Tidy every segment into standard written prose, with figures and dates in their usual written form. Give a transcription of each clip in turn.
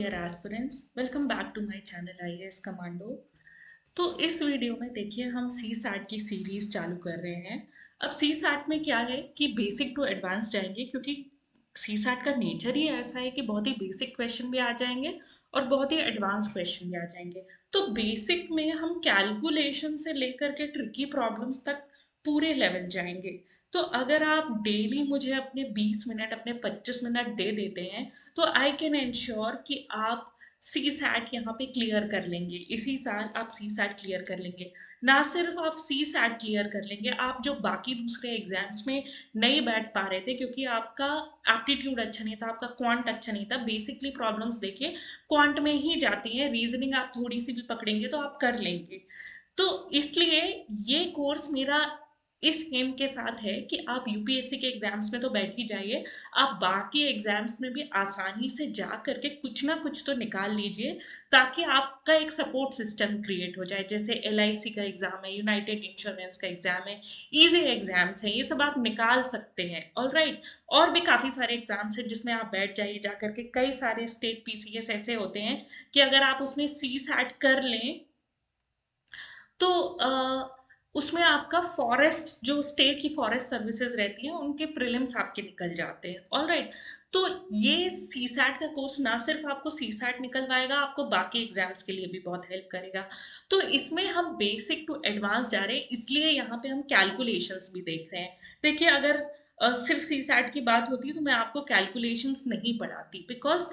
Dear aspirants, welcome back to my channel IAS commando. तो इस video में देखिए हम सी सैट की सीरीज चालू कर रहे हैं। अब सी सैट में क्या है कि बेसिक टू एडवांस जाएंगे, क्योंकि सी सैट का नेचर ही ऐसा है कि बहुत ही बेसिक क्वेश्चन भी आ जाएंगे और बहुत ही एडवांस क्वेश्चन भी आ जाएंगे। तो बेसिक में हम कैलकुलेशन से लेकर के ट्रिकी प्रॉब्लम्स तक पूरे लेवल जाएंगे। तो अगर आप डेली मुझे अपने 20 मिनट अपने 25 मिनट दे देते हैं तो आई कैन इंश्योर कि आप सी सैट यहाँ पे क्लियर कर लेंगे। इसी साल आप सी सैट क्लियर कर लेंगे। ना सिर्फ आप सी सैट क्लियर कर लेंगे, आप जो बाकी दूसरे एग्जाम्स में नहीं बैठ पा रहे थे क्योंकि आपका एप्टीट्यूड अच्छा नहीं था, आपका क्वांट अच्छा नहीं था। बेसिकली प्रॉब्लम्स देखिए क्वांट में ही जाती हैं, रीजनिंग आप थोड़ी सी भी पकड़ेंगे तो आप कर लेंगे। तो इसलिए ये कोर्स मेरा इस एम के साथ है कि आप यूपीएससी के एग्जाम्स में तो बैठ ही जाइए, आप बाकी एग्जाम्स में भी आसानी से जा करके कुछ ना कुछ तो निकाल लीजिए, ताकि आपका एक सपोर्ट सिस्टम क्रिएट हो जाए। जैसे एलआईसी का एग्जाम है, यूनाइटेड इंश्योरेंस का एग्जाम है, इजी एग्जाम्स हैं, ये सब आप निकाल सकते हैं। All right. और भी काफ़ी सारे एग्जाम्स हैं जिसमें आप बैठ जाइए जा करके। कई सारे स्टेट पीसीएस ऐसे होते हैं कि अगर आप उसमें सी सैट कर लें तो उसमें आपका फॉरेस्ट, जो स्टेट की फॉरेस्ट सर्विसेज रहती हैं, उनके प्रीलिम्स आपके निकल जाते हैं। All right. तो ये सी सैट का कोर्स ना सिर्फ आपको सी सैट निकलवाएगा, आपको बाकी एग्जाम्स के लिए भी बहुत हेल्प करेगा। तो इसमें हम बेसिक टू एडवांस जा रहे हैं, इसलिए यहाँ पे हम कैलकुलेशंस भी देख रहे हैं। देखिए अगर सिर्फ सी सैट की बात होती तो मैं आपको कैलकुलेशंस नहीं पढ़ाती, बिकॉज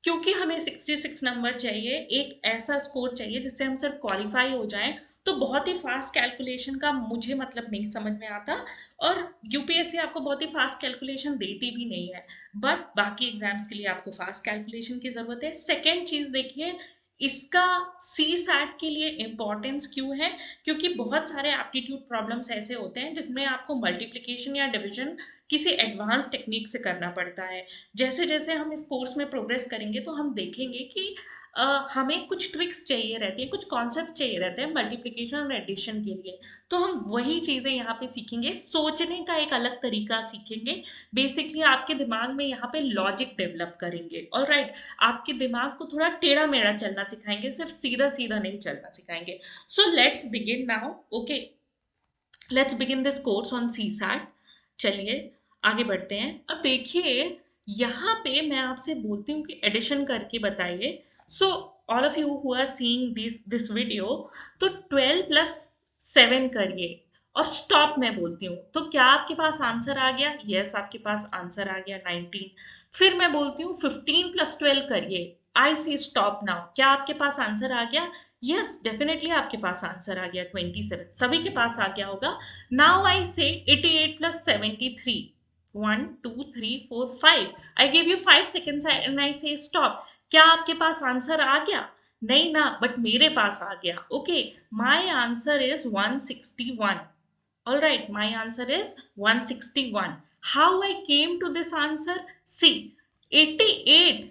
क्योंकि हमें 66 नंबर चाहिए, एक ऐसा स्कोर चाहिए जिससे हम सिर्फ क्वालिफाई हो जाएं। तो बहुत ही फास्ट कैलकुलेशन का मुझे मतलब नहीं समझ में आता, और यूपीएससी आपको बहुत ही फास्ट कैलकुलेशन देती भी नहीं है। बट बाकी एग्जाम्स के लिए आपको फास्ट कैलकुलेशन की ज़रूरत है। सेकेंड चीज़ देखिए, इसका सी सैट के लिए इम्पोर्टेंस क्यों है, क्योंकि बहुत सारे एप्टीट्यूड प्रॉब्लम्स ऐसे होते हैं जिसमें आपको मल्टीप्लिकेशन या डिविजन किसी एडवांस टेक्निक से करना पड़ता है। जैसे जैसे हम इस कोर्स में प्रोग्रेस करेंगे तो हम देखेंगे कि हमें कुछ ट्रिक्स चाहिए रहती हैं, कुछ कॉन्सेप्ट चाहिए रहते हैं मल्टीप्लिकेशन और एडिशन के लिए। तो हम वही चीज़ें यहाँ पे सीखेंगे, सोचने का एक अलग तरीका सीखेंगे। बेसिकली आपके दिमाग में यहाँ पे लॉजिक डेवलप करेंगे। All right. आपके दिमाग को थोड़ा टेढ़ा मेढ़ा चलना सिखाएंगे, सिर्फ सीधा सीधा नहीं चलना सिखाएंगे। So let's begin now. Okay, let's begin this course on CSAT. चलिए आगे बढ़ते हैं। अब देखिए यहाँ पे मैं आपसे बोलती हूँ कि एडिशन करके बताइए। So all of you who are seeing this video, तो 12 + 7 करिए और स्टॉप मैं बोलती हूँ तो क्या आपके पास आंसर आ गया? यस, आपके पास आंसर आ गया 19। फिर मैं बोलती हूँ 15 + 12 करिए। आई सी स्टॉप नाउ। क्या आपके पास आंसर आ गया? यस, डेफिनेटली आपके पास आंसर आ गया 27। सभी के पास आ गया होगा। नाउ आई से 88 + 73। 1 2 3 4 5। I give you 5 seconds and I से स्टॉप। क्या आपके पास आंसर आ गया? नहीं ना, बट मेरे पास आ गया। Okay, my answer is 161। All right, my answer is 161. How I came to this answer? See, 88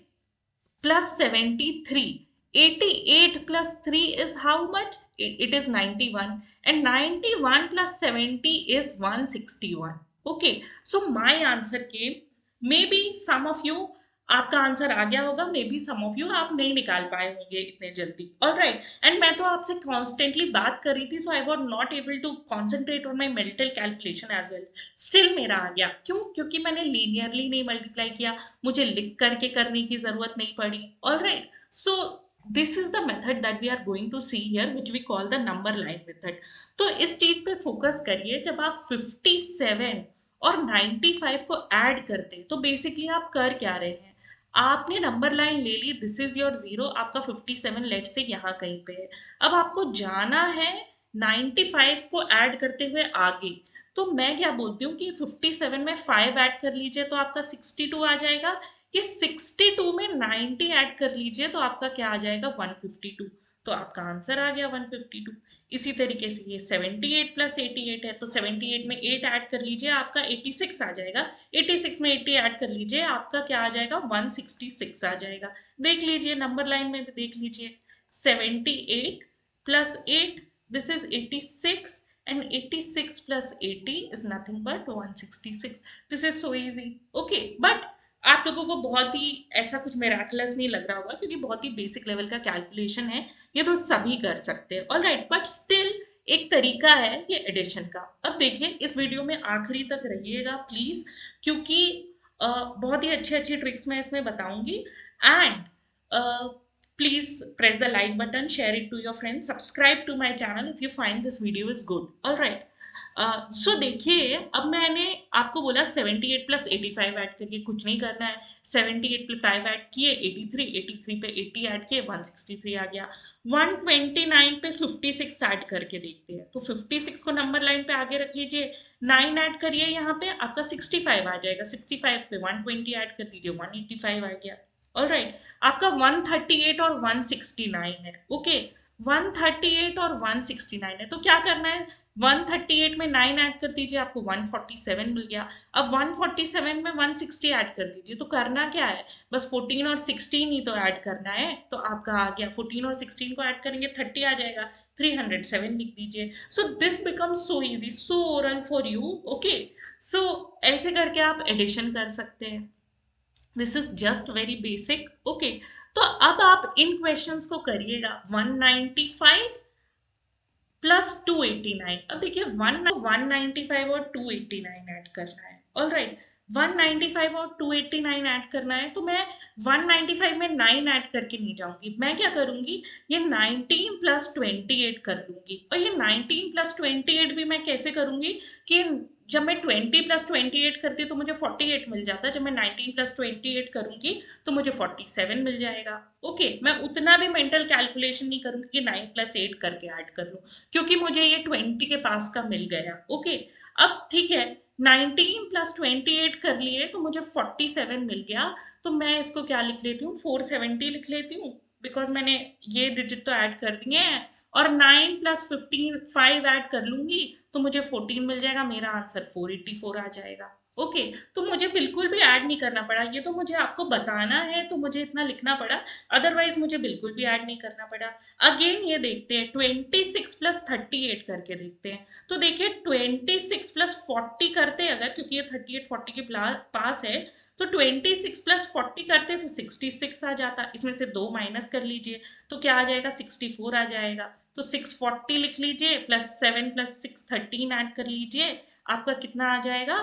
plus 73. 88 plus 3 is how much? It is 91. And 91 plus 70 is 161. Okay, so my answer came. Maybe some of you, आपका answer आ गया होगा, maybe some of you आप नहीं निकाल पाए होंगे इतने जल्दी। All right. एंड मैं तो आपसे कॉन्स्टेंटली बात कर रही थी, so I was not able to concentrate on my mental calculation as well. Still मेरा आ गया, क्यों? क्योंकि मैंने लीनियरली नहीं मल्टीप्लाई किया, मुझे लिख करके करने की जरूरत नहीं पड़ी। All right. So this is the method that we are going to see here, which we call the number line method. तो इस चीज पे फोकस करिए। जब आप 57 और 95 को ऐड करते तो बेसिकली आप कर क्या रहे हैं? आपने नंबर लाइन ले ली, दिस इज योर जीरो, आपका 57 लेट से यहाँ कहीं पे है। अब आपको जाना है 95 को ऐड करते हुए आगे। तो मैं क्या बोलती हूँ कि 57 में 5 ऐड कर लीजिए तो आपका 62 आ जाएगा। ये 62 में 90 ऐड कर लीजिए तो आपका क्या आ जाएगा? 152। तो आपका आंसर आ गया 152। इसी तरीके से ये 78 + 88 है, तो 78 में 8 ऐड कर लीजिए, आपका 86 आ जाएगा। 86 में 80 ऐड कर लीजिए, आपका क्या आ जाएगा? 166 आ जाएगा। देख लीजिए, नंबर लाइन में भी देख लीजिए। 78 + 8, this is 86, and 86 + 80 is nothing but 166. This is so easy. Okay, but आप लोगों को बहुत ही ऐसा कुछ मिराकलस नहीं लग रहा होगा क्योंकि बहुत ही बेसिक लेवल का कैलकुलेशन है, ये तो सभी कर सकते हैं। ऑलराइट, बट स्टिल एक तरीका है ये एडिशन का। अब देखिए इस वीडियो में आखिरी तक रहिएगा प्लीज, क्योंकि बहुत ही अच्छी अच्छी ट्रिक्स मैं इसमें बताऊंगी। And please press the like button, share it to your friends, subscribe to my channel if you find this video is good. All right. सो देखिए, अब मैंने आपको बोला 78 प्लस 85 ऐड करिए, कुछ नहीं करना है। 78 प्लस 5 ऐड किए 83, 83 पे 80 ऐड किए 163 आ गया। 129 पे 56 ऐड करके देखते हैं, तो 56 को नंबर लाइन पे आगे रख लीजिए, 9 ऐड करिए, यहाँ पे आपका 65 आ जाएगा। 65 पे 120 ऐड कर दीजिए, 185 आ गया। ऑल राइट, आपका 138 और 169 है। ओके, 138 और 169 है, तो क्या करना है, 138 में 9 ऐड कर दीजिए, आपको 147 मिल गया। अब 147 में 160 ऐड कर दीजिए, तो करना क्या है, बस 14 और 16 ही तो ऐड करना है, तो आपका आ गया 14 और 16 को ऐड करेंगे 30 आ जाएगा, 307 लिख दीजिए। So this becomes so easy, so oral for you. Okay, so ऐसे करके आप एडिशन कर सकते हैं। This is just very basic. Okay, तो अब आप इन क्वेश्चंस को करिएगा। 195 प्लस 289, अब देखिए 195 और 289 ऐड करना है। ऑल राइट, 195 और 289 ऐड करना है, तो मैं 195 में 9 ऐड करके नहीं जाऊंगी, मैं क्या करूंगी, ये 19 प्लस 28 कर लूंगी। और ये 19 प्लस 28 भी मैं कैसे करूंगी कि जब मैं 20 प्लस 28 करती तो मुझे 48 मिल जाता, जब मैं 19 प्लस 28 करूंगी तो मुझे 47 मिल जाएगा। ओके, मैं उतना भी मेंटल कैलकुलेशन नहीं करूंगी कि 9 प्लस 8 करके ऐड कर लूं, क्योंकि मुझे ये 20 के पास का मिल गया। ओके, अब ठीक है, 19 प्लस 28 कर लिए तो मुझे 47 मिल गया, तो मैं इसको क्या लिख लेती हूँ, 470 लिख लेती हूँ, बिकॉज मैंने ये डिजिट तो ऐड कर दिए हैं। और 9 प्लस 15 5 ऐड कर लूंगी तो मुझे 14 मिल जाएगा, मेरा आंसर 484 आ जाएगा। ओके, तो मुझे बिल्कुल भी ऐड नहीं करना पड़ा, ये तो मुझे आपको बताना है तो मुझे इतना लिखना पड़ा, अदरवाइज मुझे बिल्कुल भी ऐड नहीं करना पड़ा। अगेन ये देखते हैं 26 प्लस 38 करके देखते हैं, तो देखिए 26 प्लस 40 करते अगर, क्योंकि ये 38 40 के पास है, तो 26 प्लस 40 करते तो 66 आ जाता, इसमें से 2 माइनस कर लीजिए तो क्या आ जाएगा, 64 आ जाएगा। तो 640 लिख लीजिए, प्लस 7 प्लस 6 13 ऐड कर लीजिए, आपका कितना आ जाएगा,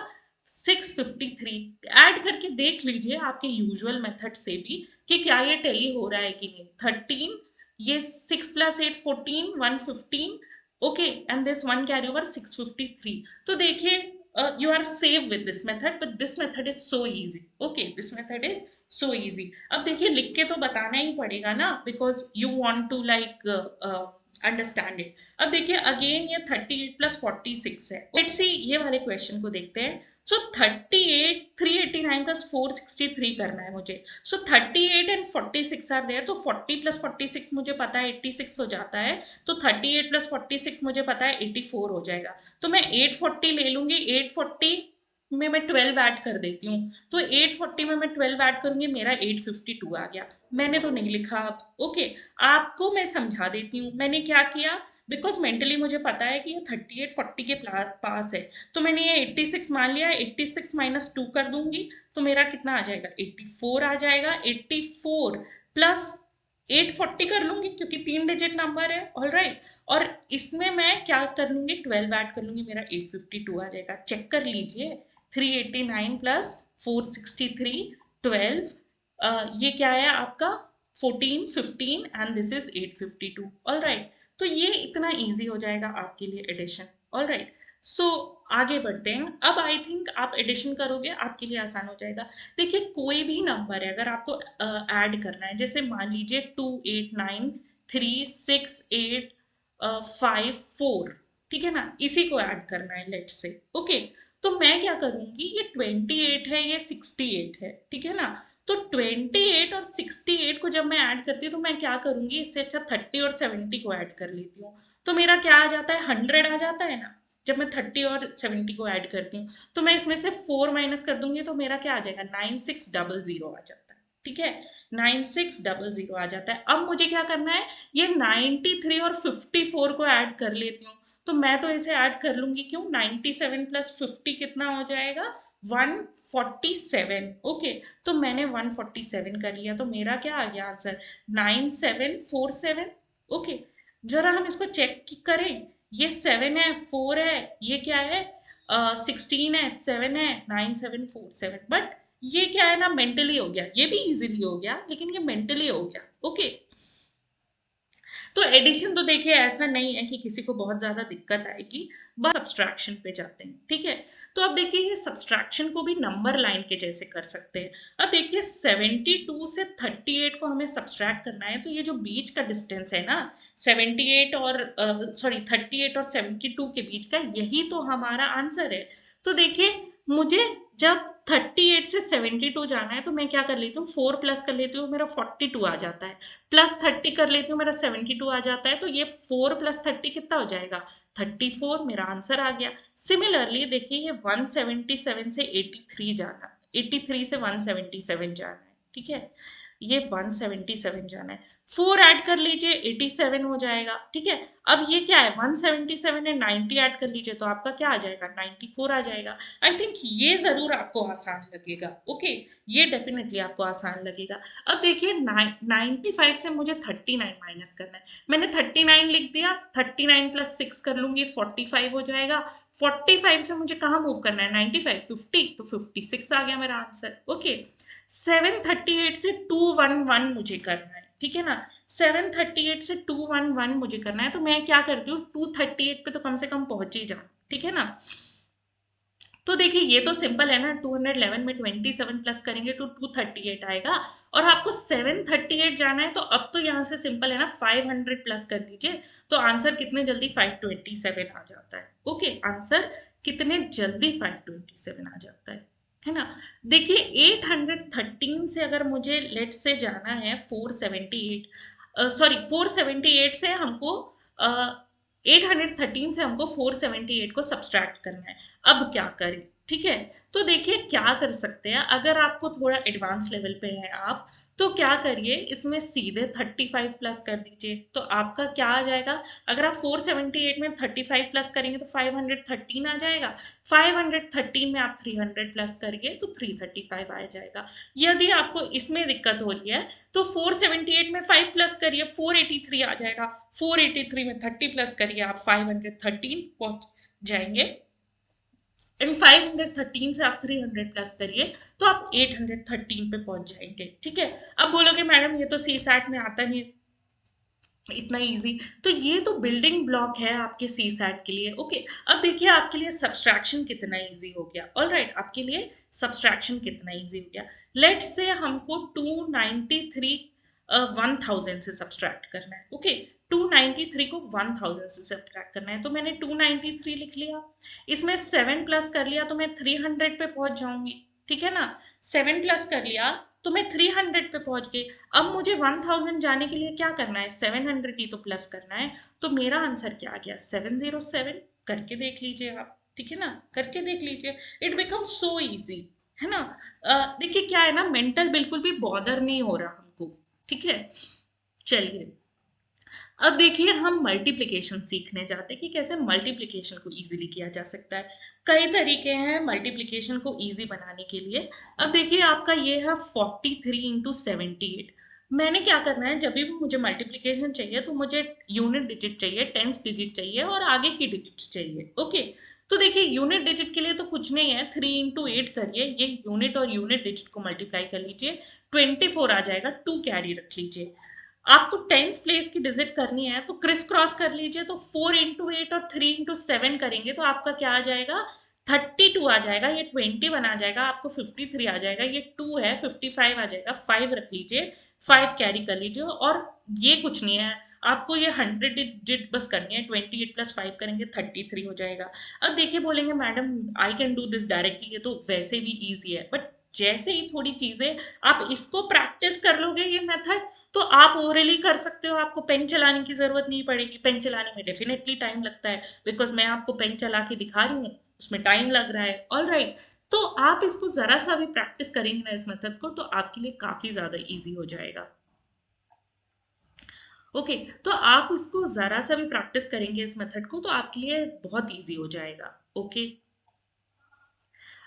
653। ऐड करके देख लीजिए आपके यूजुअल मेथड से भी कि क्या ये टैली हो रहा है कि नहीं। 13, ये 6 plus 8 14, 115। Okay, and this one carry over 653। तो देखिए you are safe with this method, but this method is so easy. Okay, this method is so easy. अब देखिए लिख के तो बताना ही पड़ेगा ना, because you want to like understand it. अब देखिए अगेन ये 38 प्लस 46 है। लेट्स सी ये वाले क्वेश्चन को देखते हैं। सो 38 389 प्लस 463 करना है मुझे। सो 38 एंड 46 आर देयर, तो 40 प्लस 46 मुझे पता है 86 हो जाता है, तो 38 प्लस 46 मुझे पता है 84 हो जाएगा। तो मैं 840 ले लूंगी, 840 में मैं 12 ऐड कर देती हूँ, तो 840 में मैं 12 ऐड करूंगी, मेरा 852 आ गया। मैंने तो नहीं लिखा अब। ओके, आपको मैं समझा देती हूँ मैंने क्या किया, बिकॉज मेंटली मुझे पता है कि ये 38 40 के पास है, तो मैंने ये 86 मान लिया, 86 माइनस 2 कर दूंगी तो मेरा कितना आ जाएगा, 84 आ जाएगा। 84 प्लस 840 कर लूंगी क्योंकि 3 डिजिट नंबर है। ऑल राइट, और इसमें मैं क्या कर लूंगी, 12 ऐड कर लूंगी, मेरा 852 आ जाएगा। चेक कर लीजिए, 389 प्लस 463 12, ये क्या है आपका 14 15 and this is 852। All right, तो ये इतना इजी हो जाएगा आपके लिए एडिशन। ऑल राइट, सो आगे बढ़ते हैं। अब आई थिंक आप एडिशन करोगे आपके लिए आसान हो जाएगा। देखिए कोई भी नंबर है अगर आपको ऐड करना है, जैसे मान लीजिए 2 8 9 3 6 8 5 4, ठीक है ना, इसी को ऐड करना है लेट्स से। ओके, तो मैं क्या करूंगी, ये 28 है, ये 68 है, ठीक है ना, तो 28 और 68 को जब मैं ऐड करती हूँ तो मैं क्या करूंगी, इससे अच्छा 30 और 70 को ऐड कर लेती हूँ, तो मेरा क्या आ जाता है, 100 आ जाता है ना। जब मैं 30 और 70 को ऐड करती हूँ तो मैं इसमें से 4 माइनस कर दूंगी तो मेरा क्या आ जाएगा, 9600 आ जाता है। ठीक है, 9600 आ जाता है। अब मुझे क्या करना है, ये 93 और 54 को ऐड कर लेती हूँ, तो मैं तो इसे ऐड कर लूंगी, क्यों, 97 प्लस 50 कितना हो जाएगा, 147। ओके, तो मैंने 147 कर लिया, तो मेरा क्या आ गया आंसर? 9747। ओके, जरा हम इसको चेक करें। ये 7 है, 4 है, ये क्या है? 16 है, 7 है, 9747। बट ये क्या है ना, मेंटली हो गया, ये भी इजीली हो गया, लेकिन ये मेंटली हो गया। ओके, तो एडिशन तो देखिए ऐसा नहीं है कि किसी को बहुत ज्यादा दिक्कत आएगी, बस सब्सट्रैक्शन पे जाते हैं। ठीक है, तो अब देखिए ये सब्सट्रैक्शन को भी नंबर लाइन के जैसे कर सकते हैं। अब देखिए 72 से 38 को हमें सब्सट्रैक्ट करना है, तो ये जो बीच का डिस्टेंस है ना, 78 और 38 और 72 के बीच का, यही तो हमारा आंसर है। तो देखिए मुझे जब 38 से 72 जाना है, तो मैं क्या कर लेती हूँ, 4 प्लस कर लेती हूँ, मेरा 42 आ जाता है। प्लस 30 कर लेती हूँ, मेरा 72 आ जाता है। तो ये 4 प्लस 30 कितना हो जाएगा? 34, मेरा आंसर आ गया। सिमिलरली देखिए ये 177 से 83 जाना, 83 से 177 जाना है। ठीक है, ये 177 जाना है, 4 ऐड कर लीजिए, 87 हो जाएगा। ठीक है, अब ये क्या है, 177 है, 90 ऐड कर लीजिए, तो आपका क्या आ जाएगा? 94 आ जाएगा। आई थिंक ये जरूर आपको आसान लगेगा। ओके, ये डेफिनेटली आपको आसान लगेगा। अब देखिए 95 से मुझे 39 माइनस करना है। मैंने 39 लिख दिया, 39 प्लस 6 कर लूंगी, 45 हो जाएगा। 45 से मुझे कहाँ मूव करना है? 95, 50, तो 56 आ गया मेरा आंसर। ओके, 738 से 211 मुझे करना है। ठीक है ना, 738 से 211 मुझे करना है, तो मैं क्या करती हूँ, 238 पे तो कम से कम पहुंच ही जाऊँ। ठीक है ना, तो देखिए ये तो सिंपल है ना, 211 में 27 प्लस करेंगे तो 238 आएगा। और आपको 738 जाना है, तो अब तो यहाँ से सिंपल है ना, 500 प्लस कर दीजिए, तो आंसर कितने जल्दी 527 आ जाता है। ओके, आंसर कितने जल्दी 527 आ जाता है ना। देखिए 813 से अगर मुझे लेट से जाना है 478, सॉरी 478 से हमको 813 से हमको 478 को सब्सट्रैक्ट करना है। अब क्या करें? ठीक है, तो देखिए क्या कर सकते हैं, अगर आपको थोड़ा एडवांस लेवल पे है आप, तो क्या करिए, इसमें सीधे 35 प्लस कर दीजिए, तो आपका क्या आ जाएगा? अगर आप 478 में 35 प्लस करेंगे तो 513 आ जाएगा। 513 में आप 300 प्लस करिए तो 335 आ जाएगा। यदि आपको इसमें दिक्कत हो रही है, तो 478 में 5 प्लस करिए, 483 आ जाएगा। 483 में 30 प्लस करिए, आप 513 पहुंच जाएंगे। एंड 513 से आप 300 प्लस करिए, तो आप 813 पे पहुंच जाएंगे। ठीक है, अब बोलोगे मैडम ये तो सी सैट में आता नहीं इतना इजी, तो ये तो बिल्डिंग ब्लॉक है आपके सी सैट के लिए। ओके, अब देखिए आपके लिए सब्सट्रैक्शन कितना इजी हो गया। ऑल राइट, आपके लिए सब्सट्रैक्शन कितना इजी हो गया। लेट से हमको 293 1000 से सब्सट्रैक्ट करना है। ओके, 293 को 1000 से सब्सट्रैक्ट करना है, तो मैंने 293 लिख लिया, इसमें 7 प्लस कर लिया, तो मैं 300 पे पहुंच जाऊंगी। ठीक है ना, 7 प्लस कर लिया तो मैं 300 पे पहुंच गई। अब मुझे 1000 जाने के लिए क्या करना है? 700 ही तो प्लस करना है। तो मेरा आंसर क्या आ गया? 707। करके देख लीजिए आप। ठीक है ना, करके देख लीजिए, इट बिकम सो इजी, है ना। देखिए क्या है ना, मेंटल बिल्कुल भी बॉदर नहीं हो रहा हमको। ठीक है, चलिए अब देखिए हम मल्टीप्लिकेशन सीखने जाते हैं कि कैसे मल्टीप्लिकेशन को इजीली किया जा सकता है। कई तरीके हैं मल्टीप्लिकेशन को इजी बनाने के लिए। अब देखिए आपका ये है 43 × 78। मैंने क्या करना है, जब भी मुझे मल्टीप्लिकेशन चाहिए तो मुझे यूनिट डिजिट चाहिए, टेंस डिजिट चाहिए और आगे की डिजिट चाहिए। ओके, तो देखिए यूनिट डिजिट के लिए तो कुछ नहीं है, 3 × 8 करिए, ये यूनिट और यूनिट डिजिट को मल्टीप्लाई कर लीजिए, 24 आ जाएगा, 2 कैरी रख लीजिए। आपको टेंस प्लेस की डिजिट करनी है तो क्रिस क्रॉस कर लीजिए, तो 4 × 8 और 3 × 7 करेंगे तो आपका क्या आ जाएगा? 32 आ जाएगा, ये 21 आ जाएगा, आपको 53 आ जाएगा, ये 2 है, 55 आ जाएगा, 5 रख लीजिए, 5 कैरी कर लीजिए। और ये कुछ नहीं है, आपको ये 100 डिजिट बस करनी है, 28 प्लस 5 करेंगे 33 हो जाएगा। अब देखिए बोलेंगे madam I can do this directly, ये तो वैसे भी ईजी है, बट जैसे ही थोड़ी चीजें आप इसको प्रैक्टिस कर लोगे ये मेथड, तो आप ओरली कर सकते हो, आपको पेन चलाने की जरूरत नहीं पड़ेगी। पेन चलाने में डेफिनेटली टाइम लगता है, बिकॉज मैं आपको पेन चला के दिखा रही हूँ, उसमें टाइम लग रहा है। ऑल राइट, तो आप इसको जरा सा भी प्रैक्टिस करेंगे ना इस मेथड को, तो आपके लिए काफी ज्यादा इजी हो जाएगा। ओके, तो आप इसको जरा सा भी प्रैक्टिस करेंगे इस मेथड को, तो आपके लिए बहुत इजी हो जाएगा। ओके,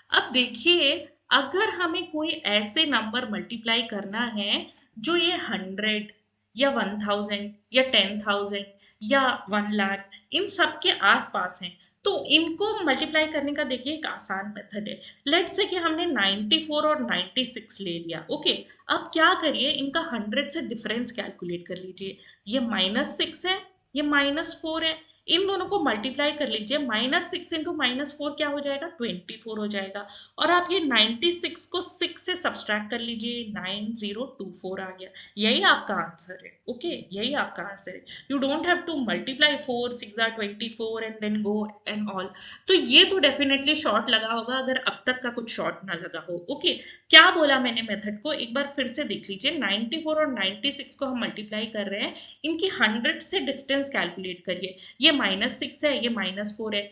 अब देखिए, अगर हमें कोई ऐसे नंबर मल्टीप्लाई करना है जो ये 100 या 1000 या 10,000 या 1 लाख इन सब के आसपास हैं, तो इनको मल्टीप्लाई करने का देखिए एक आसान मेथड है। लेट्स से कि हमने 94 और 96 ले लिया। ओके, अब क्या करिए, इनका 100 से डिफरेंस कैलकुलेट कर लीजिए। ये -6 है, ये -4 है, इन दोनों को मल्टीप्लाई कर लीजिए। -6 इंटू -4 क्या हो जाएगा, 24 हो जाएगा। और आप ये 96 को 6 से सब्सट्रैक्ट कर लीजिए, 9024 आ गया। यही आपका आंसर है। ओके, यही आपका आंसर है। You don't have to multiply 4 6 or 24 and then go and all. तो ये तो डेफिनेटली शॉर्ट लगा होगा, अगर अब तक का कुछ शॉर्ट ना लगा हो। ओके, क्या बोला मैंने मेथड को एक बार फिर से देख लीजिए। 94 और 96 को हम मल्टीप्लाई कर रहे हैं, इनकी 100 से डिस्टेंस कैलकुलेट करिए। ये -6 है, ये -4 है,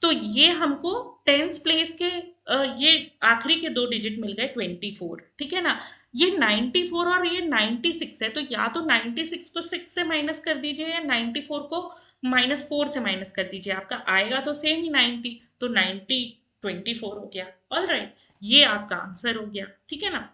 तो ये हमको टेंस प्लेस के ये आखिरी के दो डिजिट मिल गए 24। ठीक है ना। ये 94 और ये 96 है, तो या तो 96 को 6 से माइनस कर दीजिए या 94 को -4 से माइनस कर दीजिए, आपका आएगा तो सेम ही 90। तो 90 24 हो गया। ऑल राइट, ये आपका आंसर हो गया। ठीक है ना।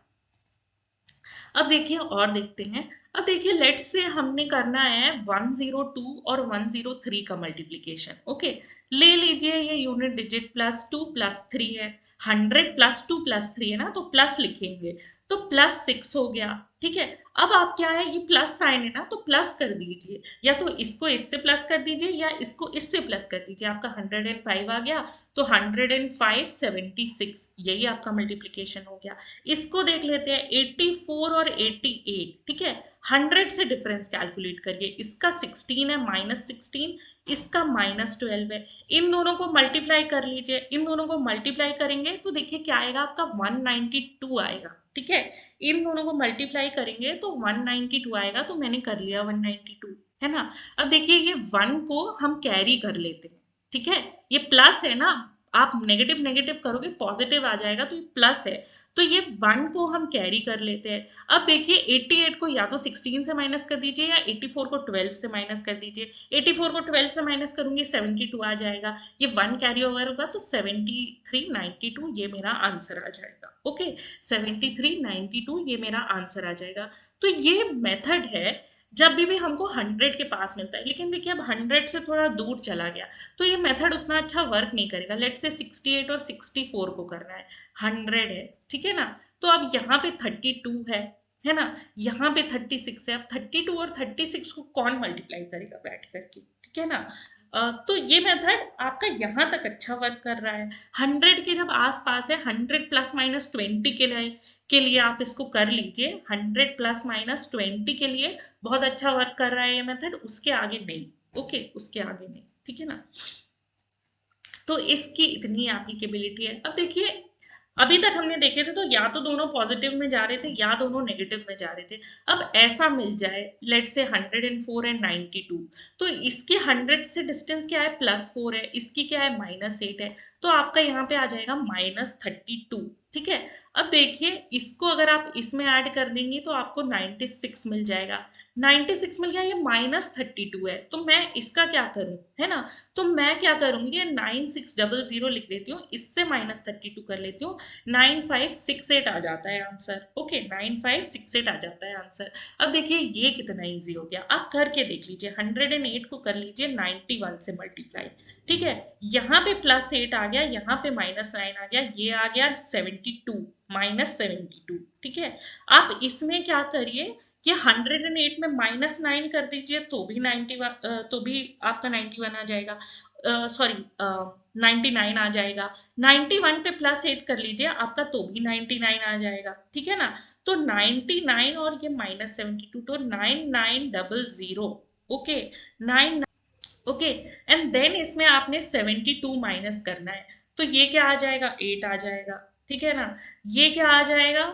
अब देखिए और देखते हैं। अब देखिए, लेट्स से हमने करना है 102 और 103 का मल्टीप्लीकेशन। ओके, ले लीजिए ये यूनिट डिजिट +2 +3 है। 100 +2 +3 है ना, तो प्लस लिखेंगे, तो +6 हो गया। ठीक है। अब आप क्या है, ये प्लस साइन है ना, तो प्लस कर दीजिए, या तो इसको इससे प्लस कर दीजिए या इसको इससे प्लस कर दीजिए। आपका 105 आ गया, तो 105 76, यही आपका मल्टीप्लीकेशन हो गया। इसको देख लेते हैं, 84 और 88। ठीक है, 100 से डिफरेंस कैलकुलेट करिए। इसका 16 है, -16, इसका -12 है। इन दोनों को मल्टीप्लाई कर लीजिए। इन दोनों को मल्टीप्लाई करेंगे तो देखिए क्या आएगा, आपका 192 आएगा। ठीक है, इन दोनों को मल्टीप्लाई करेंगे तो 192 आएगा, तो मैंने कर लिया 192, है ना। अब देखिए, ये 1 को हम कैरी कर लेते हैं। ठीक है, ये प्लस है ना, आप नेगेटिव नेगेटिव करोगे पॉजिटिव आ जाएगा, तो ये प्लस है, तो ये 1 को हम कैरी कर लेते हैं। अब देखिए, 88 को या तो 16 से माइनस कर दीजिए या 84 को 12 से माइनस कर दीजिए। 84 को 12 से माइनस करूंगी 72 आ जाएगा। ये 1 कैरी ओवर होगा, तो 7392 ये मेरा आंसर आ जाएगा। ओके, 7392 ये मेरा आंसर आ जाएगा। तो ये मेथड है जब भी हमको 100 के पास मिलता है। लेकिन देखिए, अब 100 से थोड़ा दूर चला गया, तो ये मेथड उतना अच्छा वर्क नहीं करेगा। लेट्स से 68 और 64 को करना है, 100 है। ठीक है ना। तो अब यहाँ पे 32 है ना, यहाँ पे 36 है। अब 32 और 36 को कौन मल्टीप्लाई करेगा बैठ करके। ठीक है ना। तो ये मेथड आपका यहाँ तक अच्छा वर्क कर रहा है। 100 के जब आस पास है, 100 ±20 के लिए आप इसको कर लीजिए। 100 ±20 के लिए बहुत अच्छा वर्क कर रहा है ये मेथड, उसके आगे नहीं। ओके, उसके आगे नहीं। ठीक है ना। तो इसकी इतनी एप्लीकेबिलिटी है। अब देखिए, अभी तक हमने देखे थे तो या तो दोनों पॉजिटिव में जा रहे थे या दोनों नेगेटिव में जा रहे थे। अब ऐसा मिल जाए, लेट से 104 एंड 92, तो इसके 100 से डिस्टेंस क्या है, +4 है, इसकी क्या है, -8 है, तो आपका यहाँ पे आ जाएगा -32। ठीक है। अब देखिए, इसको अगर आप इसमें ऐड कर देंगी तो आपको 96 मिल जाएगा। 96 मिल गया, ये -32 है, तो मैं इसका क्या करूं, है ना। तो मैं क्या करूंगी, 9600 लिख देती हूँ, इससे -32 कर लेती हूँ। 9568 आ जाता है आंसर। ओके, 9568 आ जाता है आंसर। अब देखिए, ये कितना इजी हो गया, आप करके देख लीजिए। 108 को कर लीजिए 91 से मल्टीप्लाई। ठीक है, यहाँ पे +8 आ गया, यहाँ पे -9 आ गया, ये आ गया 72, -72। ठीक है। आप इसमें क्या करिए, ये 108 में -9 कर दीजिए, तो भी 91, तो भी आपका 91 आ जाएगा। सॉरी, 99 आ जाएगा। 91 पे +8 कर लीजिए, आपका तो भी 99 आ जाएगा। ठीक है ना। तो 99 और ये -72, तो 9900। ओके, 9, ओके, एंड देन इसमें आपने 72 माइनस करना है, तो ये क्या आ जाएगा, 8 आ जाएगा। ठीक है ना। ये क्या आ जाएगा,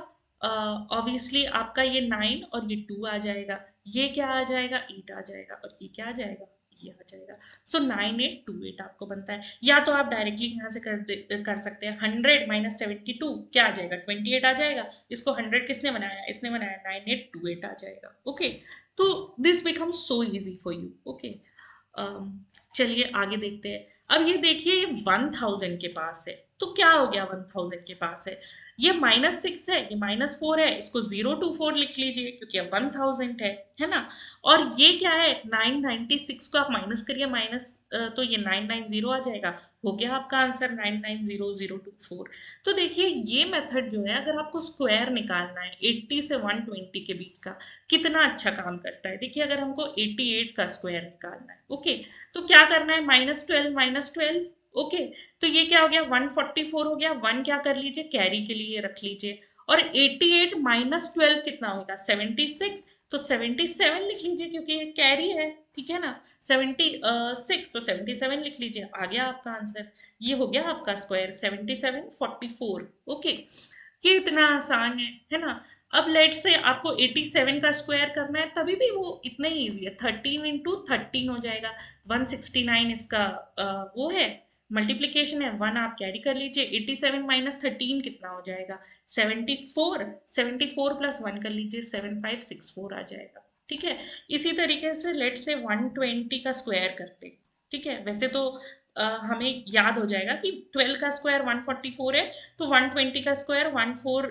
ऑब्वियसली आपका ये 9 और ये 2 आ जाएगा। ये क्या आ जाएगा, 8 आ जाएगा, और ये क्या आ जाएगा, ये आ जाएगा। सो 9828 आपको बनता है। या तो आप डायरेक्टली यहाँ से कर सकते हैं, 100 - 72 क्या आ जाएगा, 28 आ जाएगा। इसको 100 किसने बनाया, इसने बनाया, 9828 आ जाएगा। ओके, तो this becomes so easy for you. Okay, चलिए आगे देखते हैं। अब ये देखिए, ये 1000 के पास है, तो क्या हो गया 1000 के पास है, ये -6 है, ये -4 है, इसको 0 to 4 लिख लीजिए क्योंकि अब 1000 है ना। और ये क्या है 996 को आप माइनस करिए, माइनस तो ये 990 आ जाएगा, हो गया आपका आंसर 990,024। तो देखिए ये मेथड जो है अगर आपको स्क्वायर निकालना है 80 से 120 के बीच का, कितना अच्छा काम करता है। देखिए अगर हमको 88 का स्क्वायर निकालना है, ओके, तो क्या करना है, -12, ओके, तो ये क्या हो गया 144 हो गया, 1 क्या कर लीजिए कैरी के लिए रख लीजिए, और 88 -12 कितना होगा 76, तो 77 लिख लीजिए क्योंकि ये कैरी है, ठीक है ना। 76 तो 77 लिख लीजिए, आ गया आपका आंसर, ये हो गया आपका स्क्वायर 7744, ओके। ये इतना आसान है ना। अब लेट से आपको 87 का स्क्वायर करना है, तभी भी वो इतना ही ईजी है, 13 × 13 हो जाएगा, 169 इसका वो है मल्टीप्लीकेशन है, 1 आप कैरी कर लीजिए, 87 -13 कितना हो जाएगा 74, 74 + 1 कर लीजिए 7564 आ जाएगा, ठीक है। इसी तरीके से लेट से 120 का स्क्वायर करते, ठीक है, वैसे तो हमें याद हो जाएगा कि 12 का स्क्वायर 144 है, तो 120 का स्क्वायर 14,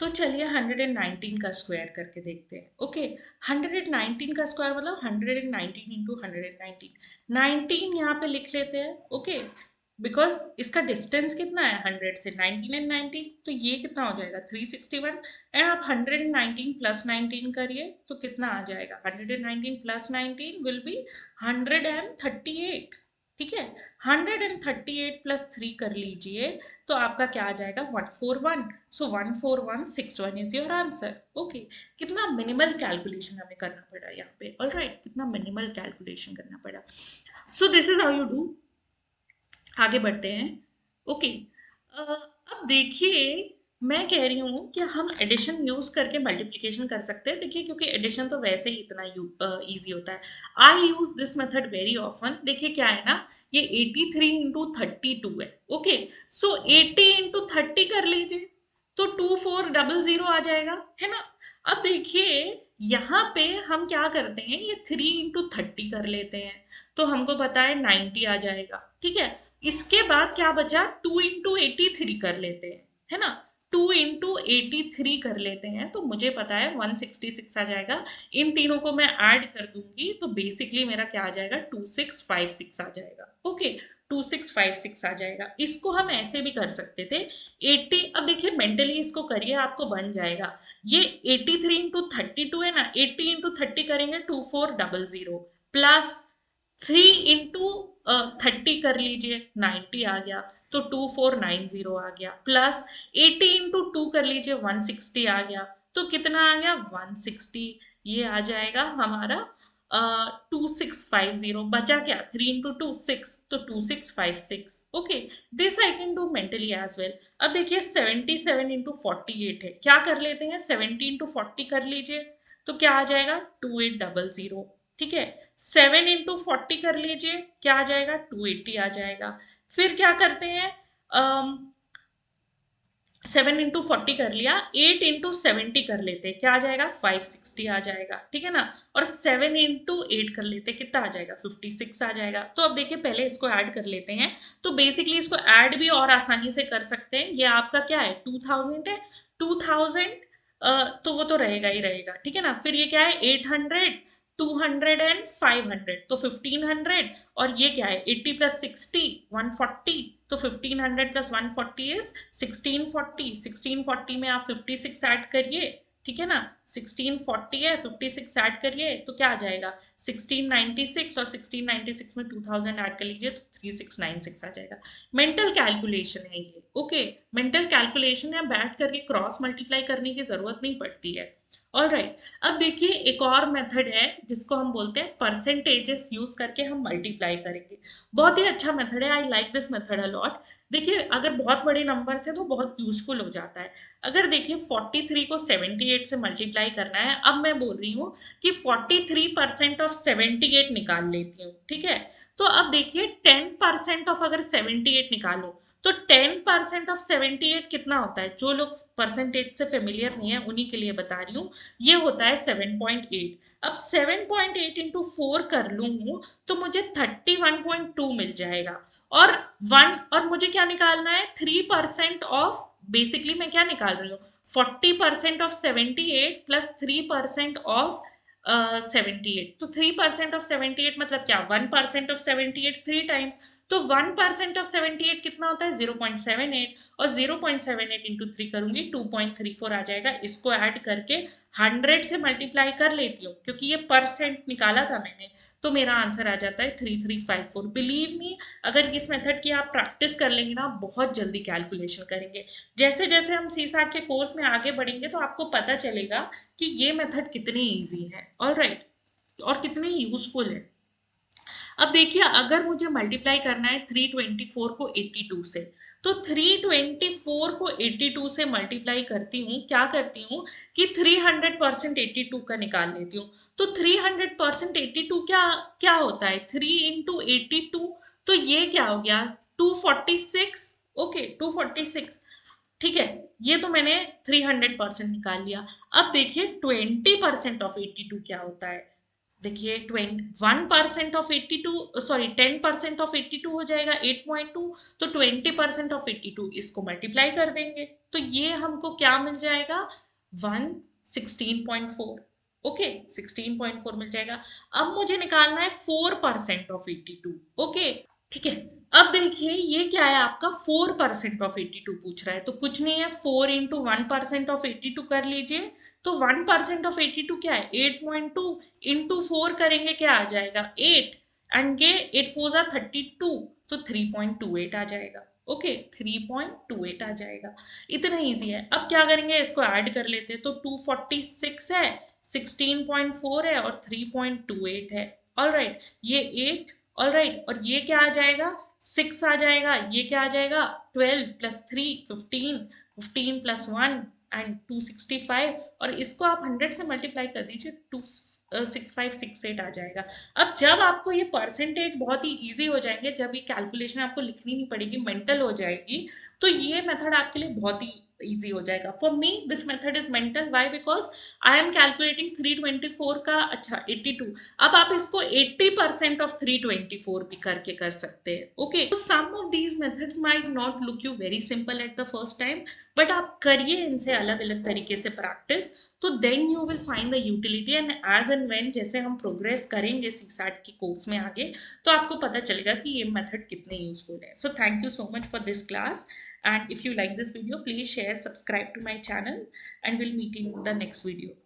तो चलिए 119 का स्क्वायर करके देखते हैं, ओके। 119 का स्क्वायर मतलब 119 × 119, 19 यहाँ पे लिख लेते हैं, ओके, बिकॉज इसका डिस्टेंस कितना है 100 से, 19 एंड 19, तो ये कितना हो जाएगा 361, एंड आप 119 + 19 करिए तो कितना आ जाएगा 119 + 19 विल बी 138, ठीक है। 138 + 3 कर लीजिए तो आपका क्या आ जाएगा 141, सो 14161 इज योर आंसर, ओके। कितना मिनिमल कैलकुलेशन हमें करना पड़ा यहाँ पे, ऑलराइट, कितना मिनिमल कैलकुलेशन करना पड़ा। सो this is how you do. आगे बढ़ते हैं, ओके। अब देखिए मैं कह रही हूँ कि हम एडिशन यूज करके मल्टीप्लिकेशन कर सकते हैं, देखिए क्योंकि एडिशन तो वैसे ही इतना इजी होता है। I use this method very often. देखिए क्या है ना, ये 83 × 32 है, ओके, सो 80 × 30 कर लीजिए तो 2400 आ जाएगा, है ना। अब देखिए यहाँ पे हम क्या करते हैं, ये 3 × 30 कर लेते हैं, तो हमको पता है 90 आ जाएगा, ठीक है। इसके बाद क्या बचा 2 × 83 कर लेते हैं, है ना, 2 × 83 कर लेते हैं तो मुझे पता है 166 आ जाएगा। इन तीनों को मैं ऐड कर दूंगी तो बेसिकली मेरा क्या आ जाएगा 2656 आ जाएगा, ओके, 2656 आ जाएगा। इसको हम ऐसे भी कर सकते थे 80, अब देखिए मेंटली इसको करिए आपको बन जाएगा। ये 83 × 32 है ना, 80 × 30 करेंगे 2400 प्लस 3 × 30 कर लीजिए 90 आ गया, तो 2490 आ गया, प्लस 80 × 2 कर लीजिए 160 आ गया, तो कितना आ गया 160, ये आ जाएगा हमारा 2650। बचा क्या 3 × 2 6, तो 2656, okay. This I can do mentally as well. अब देखिए 77 × 48 है, क्या कर लेते हैं 70 × 40 कर लीजिए तो क्या आ जाएगा 2800, ठीक है। 7 × 40 कर लीजिए क्या आ जाएगा 280 आ जाएगा। फिर क्या करते हैं 7 × 40 कर लिया, 8 × 70 कर लेते क्या आ जाएगा 560 आ जाएगा, ठीक है ना। और 7 × 8 कर लेते कितना आ जाएगा 56 आ जाएगा। तो अब देखिए पहले इसको ऐड कर लेते हैं, तो बेसिकली इसको ऐड भी और आसानी से कर सकते हैं। ये आपका क्या है 2000 है, 2000 तो वो तो रहेगा ही रहेगा, ठीक है ना। फिर ये क्या है 800, 200 एंड 500, तो 1500, और ये क्या है 80 + 60 140, तो 1500 + 140 इज 1640, 1640 में आप 56 ऐड करिए, ठीक है ना, 1640 है 56 ऐड करिए तो क्या आ जाएगा 1696, और 1696 में 2000 ऐड कर लीजिए तो 3696 आ जाएगा। मेंटल कैलकुलेशन है ये, ओके, मेंटल कैलकुलेशन है, बैठ करके क्रॉस मल्टीप्लाई करने की जरूरत नहीं पड़ती है। ऑलराइट, अब देखिए एक और मेथड है जिसको हम बोलते हैं परसेंटेजेस यूज करके हम मल्टीप्लाई करेंगे। बहुत ही अच्छा मेथड है, I like this method a lot. देखिए अगर बहुत बड़े नंबर से तो बहुत यूजफुल हो जाता है। अगर देखिए 43 को 78 से मल्टीप्लाई करना है, अब मैं बोल रही हूँ कि 43% ऑफ 78 निकाल लेती हूँ, ठीक है। तो अब देखिए 10% ऑफ अगर 78 निकालो तो 10% ऑफ 78 कितना होता है? जो लोग परसेंटेज से फेमिलियर नहीं है उन्हीं के लिए बता रही हूँ, ये होता है 7.8। अब 7.8 इंटू 4 कर लूँ तो मुझे 31.2 मिल जाएगा। और मुझे क्या निकालना है? 3% ऑफ, बेसिकली मैं क्या निकाल रही हूँ? 40% ऑफ 78 प्लस 3% ऑफ 78। तो 3% ऑफ 78 मतलब क्या? 1% ऑफ 78 3 टाइम्स। तो 1% ऑफ 78 कितना होता है? 0.78। और 0.78 इंटू 3 करूंगी 2.34 आ जाएगा। इसको ऐड करके 100 से मल्टीप्लाई कर लेती हूँ क्योंकि ये परसेंट निकाला था मैंने, तो मेरा आंसर आ जाता है 3354। बिलीव मी, अगर इस मेथड की आप प्रैक्टिस कर लेंगे ना, बहुत जल्दी कैलकुलेशन करेंगे। जैसे जैसे हम सीसैट के कोर्स में आगे बढ़ेंगे तो आपको पता चलेगा कि ये मेथड कितनी इजी है, ऑलराइट, और कितनी यूजफुल है। अब देखिए, अगर मुझे मल्टीप्लाई करना है 324 को 82 से, तो 324 को 82 से मल्टीप्लाई करती हूँ, क्या करती हूँ कि 300% 82 का निकाल लेती हूँ। तो 300% 82 क्या क्या होता है? 3 इंटू 82, तो ये क्या हो गया? 246। ओके, 246। ठीक है, ये तो मैंने 300% निकाल लिया। अब देखिए 20% ऑफ 82 क्या होता है? देखिए 1% ऑफ 82, सॉरी 10% ऑफ 82 हो जाएगा 8.2। तो 20% ऑफ 82 इसको मल्टीप्लाई कर देंगे तो ये हमको क्या मिल जाएगा? 116.4। ओके, 16.4 मिल जाएगा। अब मुझे निकालना है 4% ऑफ 82। ओके, ठीक है। अब देखिए ये क्या है आपका? 4% ऑफ 82 पूछ रहा है, तो कुछ नहीं है, 4 इंटू 1% ऑफ 82 कर लीजिए। तो 1% ऑफ 82 क्या है? 8.2 इंटू 4 करेंगे, क्या आ जाएगा? 8। एंड ये 8 4 जा 32, तो 3.28 आ जाएगा। ओके, 3.28 आ जाएगा। इतना इजी है। अब क्या करेंगे? इसको ऐड कर लेते हैं। तो 246 है, 16.4 है और 3.28 है। ऑलराइट, ये 8, ऑलराइट, और ये क्या आ जाएगा? 6 आ जाएगा। ये क्या आ जाएगा? 12 प्लस 3 15, 15 प्लस 1 एंड 265। और इसको आप 100 से मल्टीप्लाई कर दीजिए, 6568 आ जाएगा। अब जब आपको ये परसेंटेज बहुत ही इजी हो जाएंगे, जब ये कैलकुलेशन आपको लिखनी नहीं पड़ेगी, मेंटल हो जाएगी, तो ये मेथड आपके लिए बहुत ही इजी हो जाएगा। For me this method is mental, why? Because I am calculating 324 का, अच्छा 82। अब आप इसको 80% ऑफ 324 भी करके कर सकते हैं। Okay, some of these methods might not look you very simple at the first time, but आप करिए इनसे अलग अलग तरीके से प्रैक्टिस, तो then you will find the utility. And as and when जैसे हम प्रोग्रेस करेंगे सीसैट की कोर्स में आगे, तो आपको पता चलेगा कि ये मेथड कितने यूजफुल है। So thank you so much for this class, and if you like this video, please share, subscribe to my channel, and we'll meet in the next video.